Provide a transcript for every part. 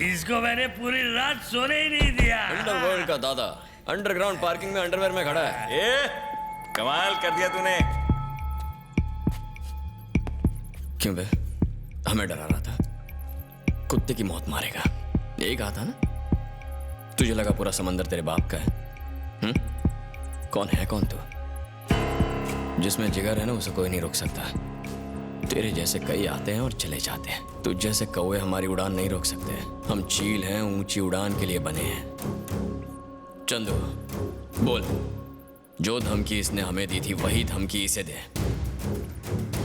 इसको मैंने पूरी रात सोने ही नहीं दिया। अंडरवर्ल्ड का दादा अंडरग्राउंड पार्किंग में अंडरवेयर में खड़ा है। ए, कमाल कर दिया तूने। क्यों बे? हमें डरा रहा था, कुत्ते की मौत मारेगा, यही कहा था ना? तुझे लगा पूरा समंदर तेरे बाप का है? कौन है कौन तू? जिसमें जिगर है ना उसे कोई नहीं रोक सकता। तेरे जैसे कई आते हैं और चले जाते हैं, तुझ जैसे कौवे हमारी उड़ान नहीं रोक सकते। हम चील हैं, ऊंची उड़ान के लिए बने हैं। चंदू बोल, जो धमकी इसने हमें दी थी वही धमकी इसे दे।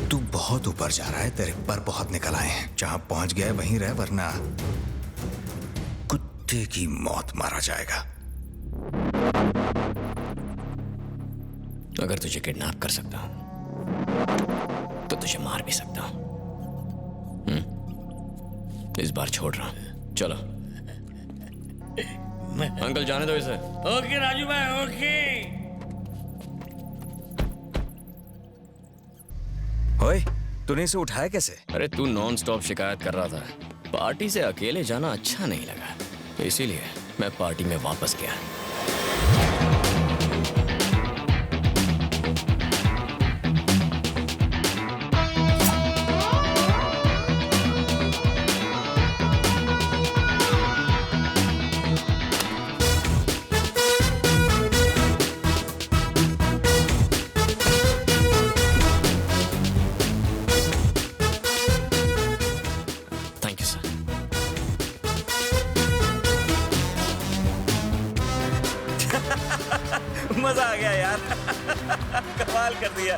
तू बहुत ऊपर जा रहा है, तेरे पर बहुत निकल आए हैं। जहां पहुंच गए वहीं रह, वरना कुत्ते की मौत मारा जाएगा। अगर तुझे किडनैप कर सकता हूं तो तुझे मार भी सकता हूं। इस बार छोड़ रहा हूं, चलो। अंकल जाने दो इसे। ओके राजू भाई, ओके। ओए, तूने इसे उठाया कैसे? अरे तू नॉन स्टॉप शिकायत कर रहा था, पार्टी से अकेले जाना अच्छा नहीं लगा, तो इसीलिए मैं पार्टी में वापस गया। मजा आ गया यार। कमाल कर दिया।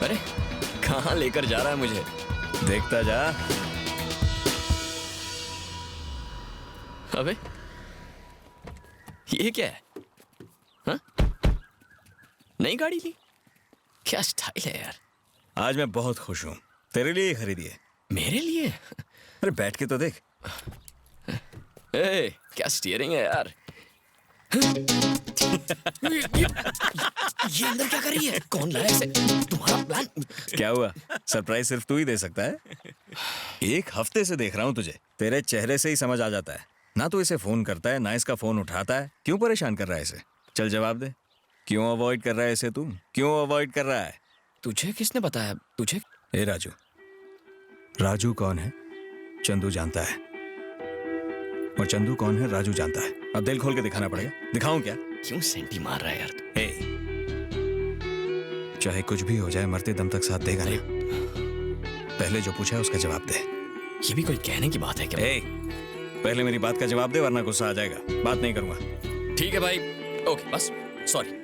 अरे कहाँ लेकर जा रहा है मुझे? देखता जा। अबे ये क्या है? हाँ? नई गाड़ी ली? क्या स्टाइल है यार। आज मैं बहुत खुश हूँ, तेरे लिए खरीदी है। मेरे लिए? अरे बैठ के तो देख। ए, क्या स्टीयरिंग है यार। ये अंदर क्या कर रही है? कौन लाया इसे? तुम्हारा प्लान? क्या हुआ, सरप्राइज सिर्फ तू ही दे सकता है? एक हफ्ते से देख रहा हूँ तुझे, तेरे चेहरे से ही समझ आ जाता है। ना तो इसे फोन करता है, ना इसका फोन उठाता है। क्यों परेशान कर रहा है इसे? चल जवाब दे, क्यों अवॉइड कर रहा है इसे तू? क्यों अवॉइड कर रहा है? तुझे किसने बताया? तुझे? ए राजू, राजू कौन है चंदू जानता है, और चंदू कौन है राजू जानता है। अब दिल खोल के दिखाना पड़ेगा। दिखाऊं क्या? क्यों सेंटी मार रहा है यार तू? चाहे कुछ भी हो जाए, मरते दम तक साथ देगा नहीं। पहले जो पूछा है उसका जवाब दे। ये भी कोई कहने की बात है क्या? पहले मेरी बात का जवाब दे, वरना गुस्सा आ जाएगा। बात नहीं करूंगा। ठीक है भाई, ओके बस, सॉरी।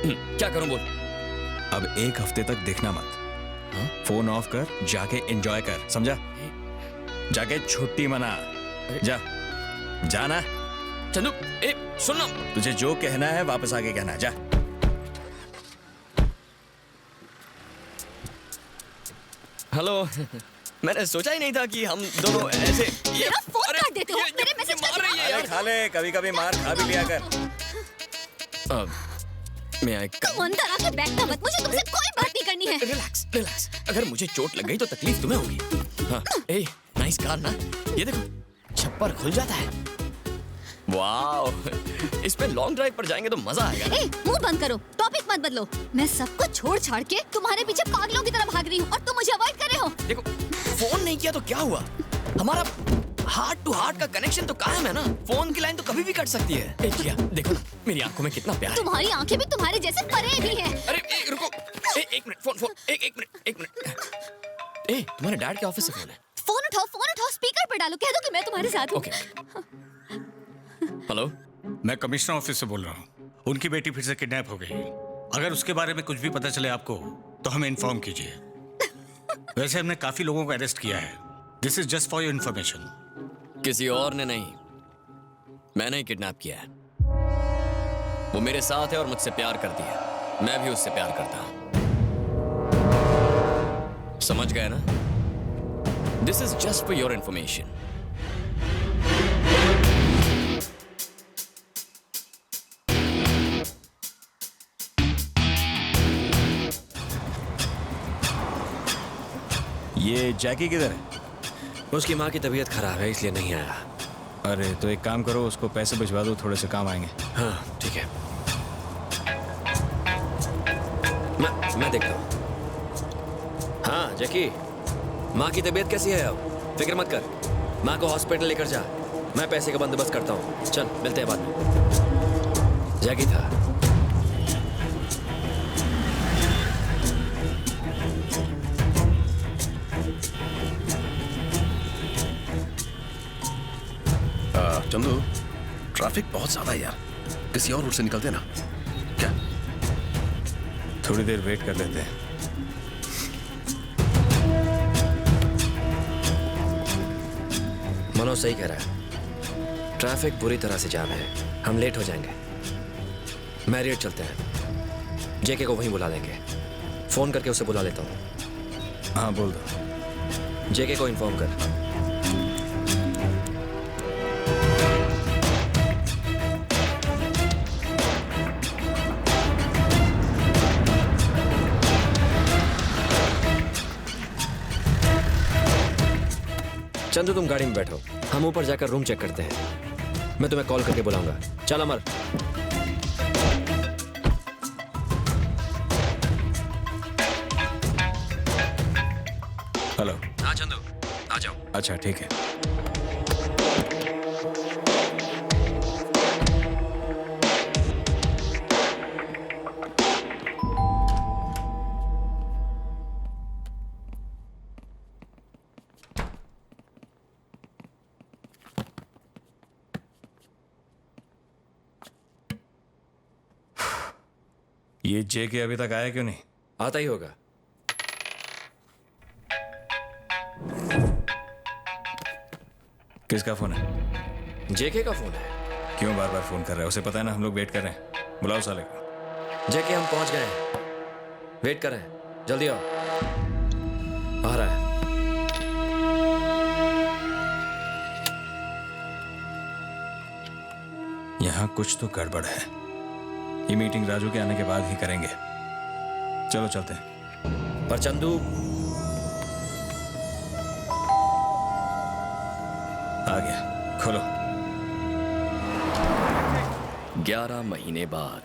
क्या करूं बोल? अब एक हफ्ते तक देखना मत। हाँ? फोन ऑफ कर, जाके एंजॉय कर, समझा? जाके छुट्टी मना। जा, जाना। चंदू, ए सुन ना। तुझे जो कहना है वापस आके कहना, जा। हेलो। मैंने सोचा ही नहीं था कि हम दोनों ऐसे। मेरा फोन काट देते हो, मेरे मैसेज मार रही है यार। खा ले, कभी कभी मार खा भी लिया कर। मैं तुम अंदर आके बैठना मत, मुझे तुमसे कोई बात नहीं करनी है। Relax relax. अगर मुझे चोट लग गई तो तकलीफ तुम्हें होगी। हाँ, ए नाइस कार ना, ये देखो छप्पर खुल जाता है। वाह, इस पे लॉन्ग ड्राइव पर जाएंगे तो मजा आएगा। ए, मुंह बंद करो, टॉपिक मत बदलो। मैं सब कुछ छोड़ छाड़ के तुम्हारे पीछे पागलों की तरह भाग रही हूँ और तुम मुझे अवॉइड कर रहे हो। देखो, फोन नहीं किया तो क्या हुआ? हमारा हार्ट टू हार्ट का कनेक्शन तो कायम है ना। फोन की लाइन तो कभी भी कट सकती है। ए, किया, देखो ना, मेरी आंखों में कितना प्यार है। तुम्हारी आंखें भी तुम्हारे जैसे परे भी हैं। अरे रुको, एक मिनट, फोन, एक मिनट। ए, तुम्हारे डैड के ऑफिस से फोन है। फोन उठाओ, स्पीकर पे डालो, कह दो कि मैं तुम्हारे साथ हूँ। ओके। हेलो, मैं कमिश्नर ऑफिस से बोल रहा हूँ। उनकी बेटी फिर से किडनैप हो गई। अगर उसके बारे में कुछ भी पता चले आपको तो हमें इन्फॉर्म कीजिए। वैसे हमने काफी लोगों को अरेस्ट किया है। This is just for your information. किसी और ने नहीं, मैंने ही किडनैप किया है। वो मेरे साथ है और मुझसे प्यार करती है। मैं भी उससे प्यार करता हूं। समझ गए ना? This is just for your information. ये जैकी किधर है? उसकी माँ की तबीयत खराब है इसलिए नहीं आया। अरे तो एक काम करो, उसको पैसे भिजवा दो, थोड़े से काम आएंगे। हाँ ठीक है, मैं देखता हूँ। हाँ जैकी, माँ की तबीयत कैसी है अब? फिक्र मत कर, माँ को हॉस्पिटल लेकर जा, मैं पैसे का बंदोबस्त करता हूँ। चल मिलते हैं बाद में। जैकी था। चंदू, ट्रैफिक बहुत ज्यादा है यार, किसी और रूट से निकलते ना क्या? थोड़ी देर वेट कर लेते हैं। मनोज सही कह रहा है, ट्रैफिक बुरी तरह से जाम है, हम लेट हो जाएंगे। मैरियट चलते हैं, जेके को वहीं बुला लेंगे। फोन करके उसे बुला लेता हूँ। हाँ बोल दो। जेके को इन्फॉर्म कर। चंदू तुम गाड़ी में बैठो, हम ऊपर जाकर रूम चेक करते हैं। मैं तुम्हें कॉल करके बुलाऊंगा। चल अमर। हेलो। हाँ चंदू, आ जाओ। अच्छा ठीक है। ये जेके अभी तक आया क्यों नहीं? आता ही होगा। किसका फोन है? जेके का फोन है। क्यों बार बार फोन कर रहा है? उसे पता है ना हम लोग वेट कर रहे हैं। बुलाओ साले को। जेके हम पहुंच गए हैं, वेट कर रहे हैं, जल्दी आओ। आ रहा है। यहाँ कुछ तो गड़बड़ है। ये मीटिंग राजू के आने के बाद ही करेंगे। चलो चलते हैं। पर चंदू, आ गया, खोलो। 11 महीने बाद।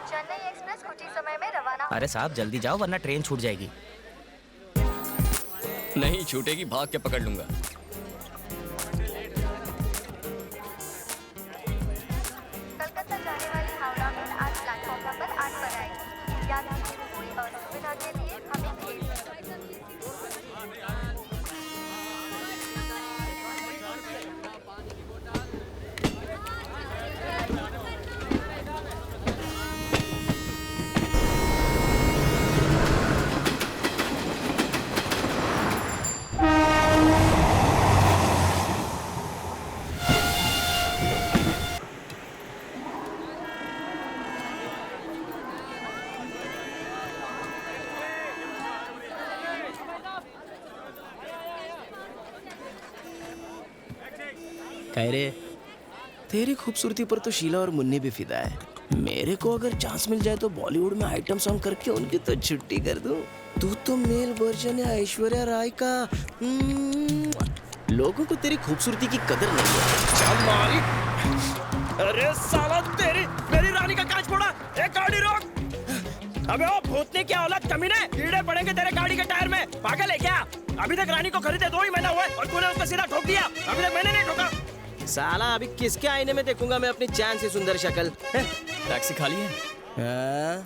चेन्नई एक्सप्रेस कुछ ही समय में रवाना। अरे साहब जल्दी जाओ वरना ट्रेन छूट जाएगी। नहीं छूटेगी, भाग के पकड़ लूंगा। कलकत्ता जाने वाली हावड़ा मेल आज प्लेटफॉर्म नंबर 8 पर आएगी। याद रखिए, कोई असुविधा के लिए हमें खेद। कह रे, तेरी खूबसूरती पर तो शीला और मुन्नी भी फिदा है। मेरे को अगर चांस मिल जाए तो बॉलीवुड में आइटम सॉन्ग करके उनकी तो छुट्टी कर दूं। तू तो मेल वर्जन है ऐश्वर्या राय का। लोगों को तेरी खूबसूरती की कदर नहीं है। चल मारी। अरे साला तेरी मेरी रानी का कांच फोड़ा। एक गाड़ी रोक। अबे ओ भूतने क्या औलाद कमीने, कीड़े पड़ेंगे तेरे गाड़ी के टायर में। पागल है क्या? अभी तक रानी को खरीदे 2 ही महीना हुआ है और तूने उसको सीधा ठोक दिया। अभी तक मैंने नहीं ठोका। साला अभी किसके आईने में देखूंगा मैं अपनी चैन से सुंदर शक्ल? टैक्सी खाली है?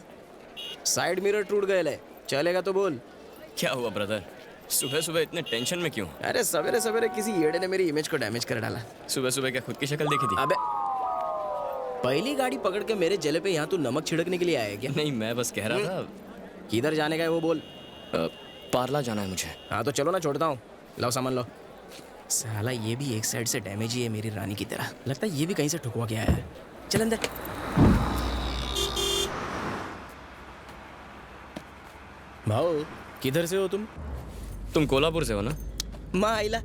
साइड मिरर टूट गए ले, चलेगा तो बोल। क्या हुआ ब्रदर, सुबह सुबह इतने टेंशन में क्यों? अरे सवेरे सवेरे किसी येड़े ने मेरी इमेज को डैमेज कर डाला। सुबह सुबह क्या खुद की शक्ल देखी थी? अबे पहली गाड़ी पकड़ के मेरे जले पे यहाँ तू नमक छिड़कने के लिए आया क्या? नहीं, मैं बस कह रहा था। किधर जाने का है वो बोल। पार्ला जाना है मुझे। हाँ तो चलो ना, छोड़ता हूँ। लो सामान लो। साला ये भी एक साइड से डैमेज ही है मेरी रानी की तरह। लगता है ये भी कहीं से ठुकवा के आया है। चल अंदर। भाऊ किधर से हो तुम? तुम कोल्हापुर से हो ना? माँ आइला,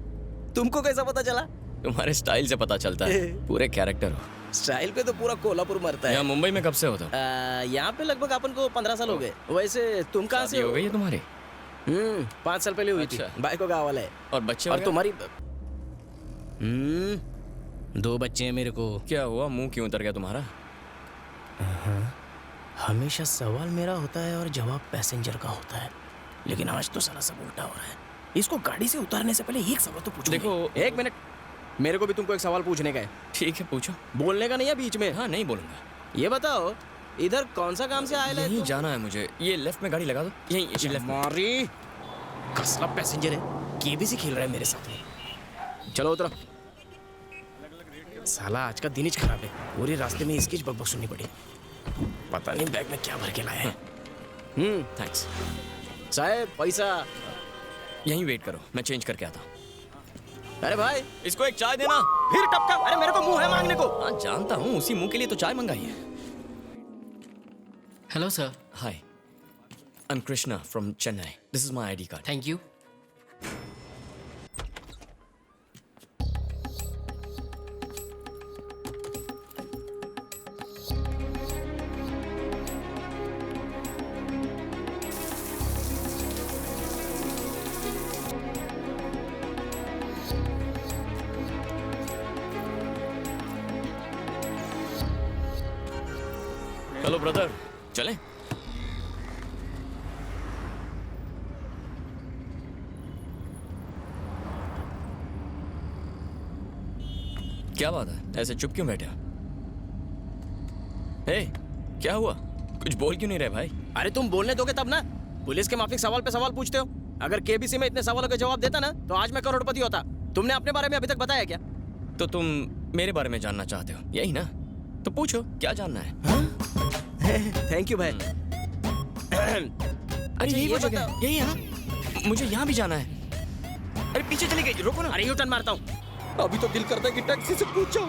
तुमको कैसा पता चला? तुम्हारे स्टाइल से पता चलता है, पूरे कैरेक्टर हो। स्टाइल पे तो पूरा कोल्हापुर मरता है। यहाँ मुंबई में कब से हो तुम? यहाँ पे लगभग अपन को 15 साल हो गए। वैसे तुम कहाँ से हो गई है तुम्हारी? 5 साल पहले हुई थी। अच्छा। भाई को गाँव वाला है। और बच्चे और वगैरह? तुम्हारी 2 बच्चे हैं मेरे को। क्या हुआ, मुंह क्यों उतर गया तुम्हारा? हमेशा सवाल मेरा होता है और जवाब पैसेंजर का होता है, लेकिन आज तो सारा सब उल्टा हो रहा है। इसको गाड़ी से उतारने से पहले एक सवाल तो पूछो। देखो, 1 मिनट, मेरे को भी तुमको एक सवाल पूछने का है। ठीक है, पूछो। बोलने का नहीं है बीच में। हाँ, नहीं बोलूंगा। ये बताओ, इधर कौन सा काम से आए यहीं जाना है मुझे। ये लेफ्ट में गाड़ी लगा दो। यहीं लेफ्ट में। मारी कसला पैसेंजर है, केबीसी खेल रहा है मेरे साथ में। चलो उतरो। साला आज का दिन ही खराब है। पूरे रास्ते में इसकी बकबक सुननी पड़ी। पता नहीं बैग में क्या भर के लाया है। थैंक्स। साहब पैसा। यहीं वेट करो, मैं चेंज करके आता हूँ। अरे भाई, इसको एक चाय देना। फिर टपका। अरे मेरे को मुंह है मांगने को। हाँ, जानता हूँ, उसी मुंह के लिए तो चाय मंगाई है। Hello sir. Hi, I am Krishna from Chennai. This is my ID card. Thank you. Hello brother, चलें? क्या बात है, ऐसे चुप क्यों बैठे हो? हे, क्या हुआ? कुछ बोल क्यों नहीं रहे भाई? अरे तुम बोलने दोगे तब ना। पुलिस के माफिक सवाल पे सवाल पूछते हो। अगर केबीसी में इतने सवालों के जवाब देता ना तो आज मैं करोड़पति होता। तुमने अपने बारे में अभी तक बताया क्या? तो तुम मेरे बारे में जानना चाहते हो, यही ना? तो पूछो, क्या जानना है? थैंक यू भाई। अरे यही वो जगह है, यही है ना? मुझे यहाँ भी जाना है। अरे पीछे चली गई, रोको ना। अरे यू टर्न मारता हूँ। अभी तो दिल करता है कि टैक्सी से पूछ जाऊं।